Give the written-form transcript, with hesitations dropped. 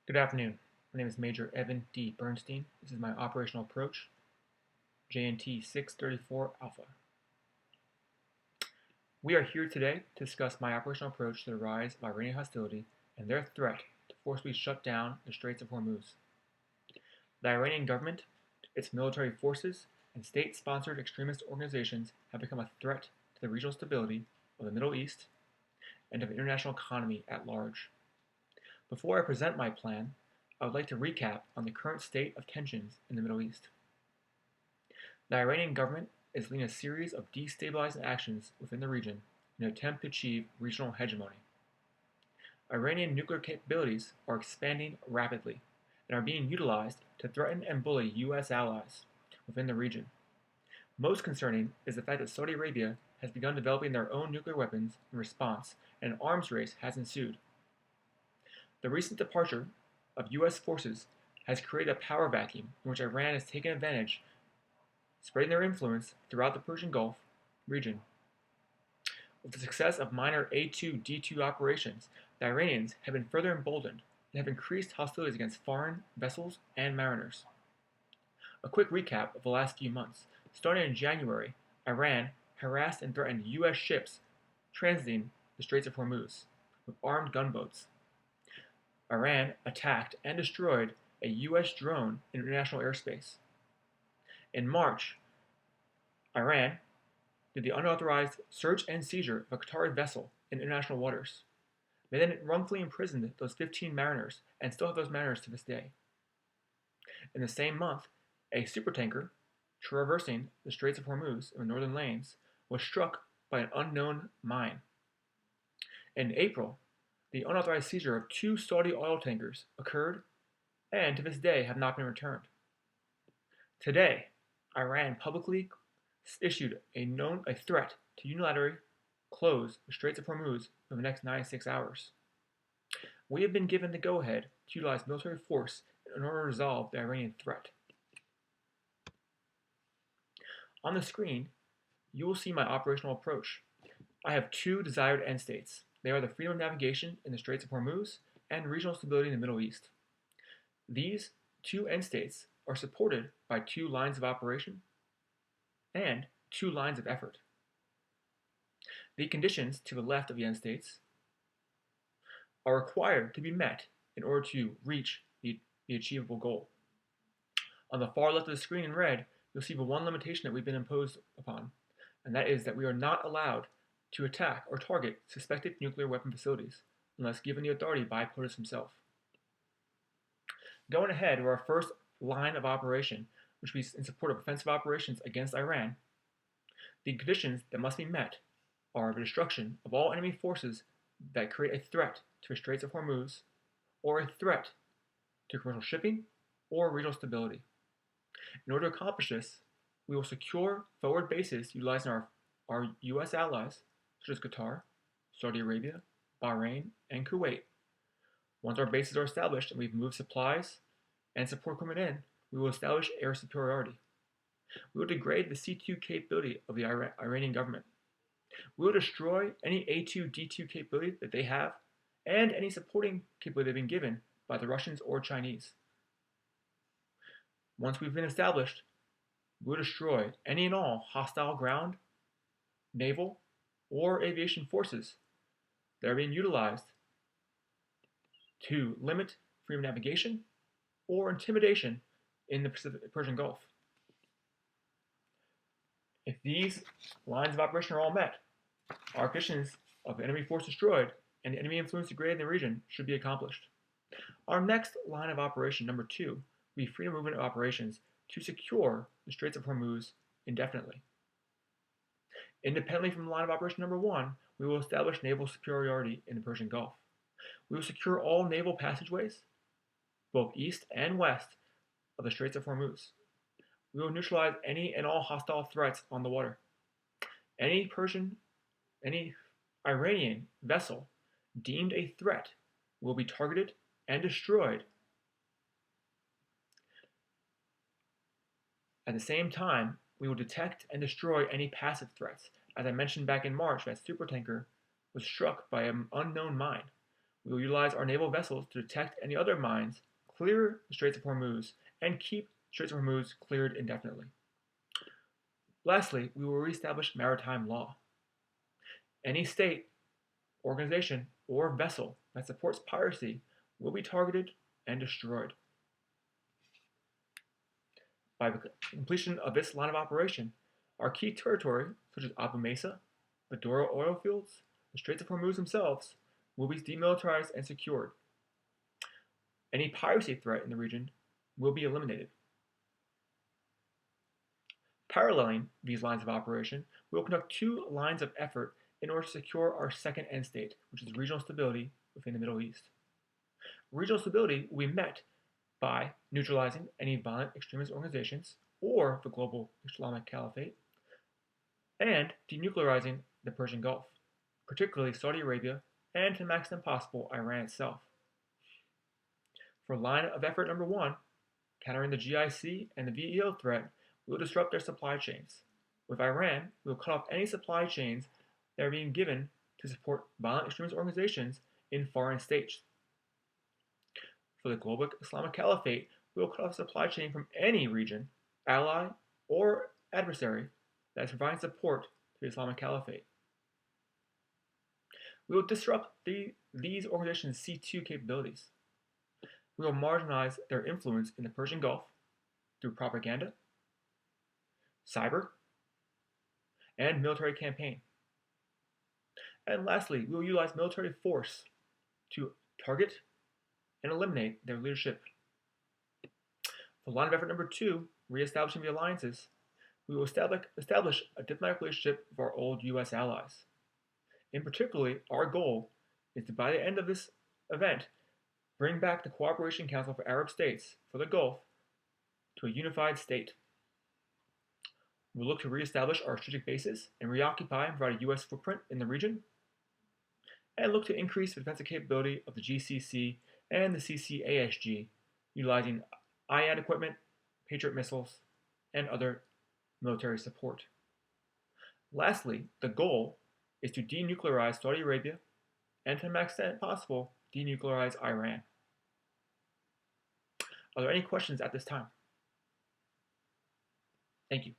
Good afternoon. My name is Major Evan D. Bernstein. This is my operational approach, JNT 634 Alpha. We are here today to discuss my operational approach to the rise of Iranian hostility and their threat to forcibly shut down the Straits of Hormuz. The Iranian government, its military forces, and state-sponsored extremist organizations have become a threat to the regional stability of the Middle East and of the international economy at large. Before I present my plan, I would like to recap on the current state of tensions in the Middle East. The Iranian government is leading a series of destabilizing actions within the region in an attempt to achieve regional hegemony. Iranian nuclear capabilities are expanding rapidly and are being utilized to threaten and bully U.S. allies within the region. Most concerning is the fact that Saudi Arabia has begun developing their own nuclear weapons in response, and an arms race has ensued. The recent departure of U.S. forces has created a power vacuum in which Iran has taken advantage, spreading their influence throughout the Persian Gulf region. With the success of minor A2-D2 operations, the Iranians have been further emboldened and have increased hostilities against foreign vessels and mariners. A quick recap of the last few months. Starting in January, Iran harassed and threatened U.S. ships transiting the Straits of Hormuz with armed gunboats. Iran attacked and destroyed a U.S. drone in international airspace. In March, Iran did the unauthorized search and seizure of a Qatari vessel in international waters. They then wrongfully imprisoned those 15 mariners and still have those mariners to this day. In the same month, a supertanker traversing the Straits of Hormuz in the northern lanes was struck by an unknown mine. In April, the unauthorized seizure of 2 Saudi oil tankers occurred and to this day have not been returned. Today, Iran publicly issued a threat to unilaterally close the Straits of Hormuz for the next 96 hours. We have been given the go-ahead to utilize military force in order to resolve the Iranian threat. On the screen, you will see my operational approach. I have 2 desired end states. They are the freedom of navigation in the Straits of Hormuz and regional stability in the Middle East. These 2 end states are supported by 2 lines of operation and 2 lines of effort. The conditions to the left of the end states are required to be met in order to reach the achievable goal. On the far left of the screen in red, you'll see the one limitation that we've been imposed upon, and that is that we are not allowed to attack or target suspected nuclear weapon facilities unless given the authority by POTUS himself. Going ahead to our first line of operation, which is in support of offensive operations against Iran. The conditions that must be met are the destruction of all enemy forces that create a threat to the Straits of Hormuz or a threat to commercial shipping or regional stability. In order to accomplish this, we will secure forward bases utilizing our U.S. allies, such as Qatar, Saudi Arabia, Bahrain, and Kuwait. Once our bases are established and we've moved supplies and support equipment in, we will establish air superiority. We will degrade the C2 capability of the Iranian government. We will destroy any A2-D2 capability that they have and any supporting capability they've been given by the Russians or Chinese. Once we've been established, we will destroy any and all hostile ground, naval, or aviation forces that are being utilized to limit freedom of navigation or intimidation in the Persian Gulf. If these lines of operation are all met, our conditions of enemy force destroyed and enemy influence degraded in the region should be accomplished. Our next line of operation, number 2, will be freedom of movement of operations to secure the Straits of Hormuz indefinitely. Independently from line of operation number 1, we will establish naval superiority in the Persian Gulf. We will secure all naval passageways, both east and west of the Straits of Hormuz. We will neutralize any and all hostile threats on the water. Any Iranian vessel deemed a threat will be targeted and destroyed. At the same time, we will detect and destroy any passive threats. As I mentioned back in March, that supertanker was struck by an unknown mine. We will utilize our naval vessels to detect any other mines, clear the Straits of Hormuz, and keep Straits of Hormuz cleared indefinitely. Lastly, we will reestablish maritime law. Any state, organization, or vessel that supports piracy will be targeted and destroyed. By the completion of this line of operation, our key territory, such as Abu Mesa, the Dora oil fields, the Straits of Hormuz themselves, will be demilitarized and secured. Any piracy threat in the region will be eliminated. Paralleling these lines of operation, we will conduct two lines of effort in order to secure our second end state, which is regional stability within the Middle East. Regional stability will be met by neutralizing any violent extremist organizations or the global Islamic Caliphate, and denuclearizing the Persian Gulf, particularly Saudi Arabia, and to the maximum possible, Iran itself. For line of effort number 1, countering the GIC and the VEO threat, we will disrupt their supply chains. With Iran, we will cut off any supply chains that are being given to support violent extremist organizations in foreign states. For the global Islamic Caliphate, we will cut off supply chain from any region, ally, or adversary that is providing support to the Islamic Caliphate. We will disrupt these organizations' C2 capabilities. We will marginalize their influence in the Persian Gulf through propaganda, cyber, and military campaign. And lastly, we will utilize military force to target and eliminate their leadership. For line of effort number 2, reestablishing the alliances, we will establish a diplomatic relationship with our old U.S. allies. In particular, our goal is to, by the end of this event, bring back the Cooperation Council for Arab States for the Gulf to a unified state. We'll look to reestablish our strategic bases and reoccupy and provide a U.S. footprint in the region, and look to increase the defensive capability of the GCC and the CCASG, utilizing IAD equipment, Patriot missiles, and other military support. Lastly, the goal is to denuclearize Saudi Arabia and, to the max extent possible, denuclearize Iran. Are there any questions at this time? Thank you.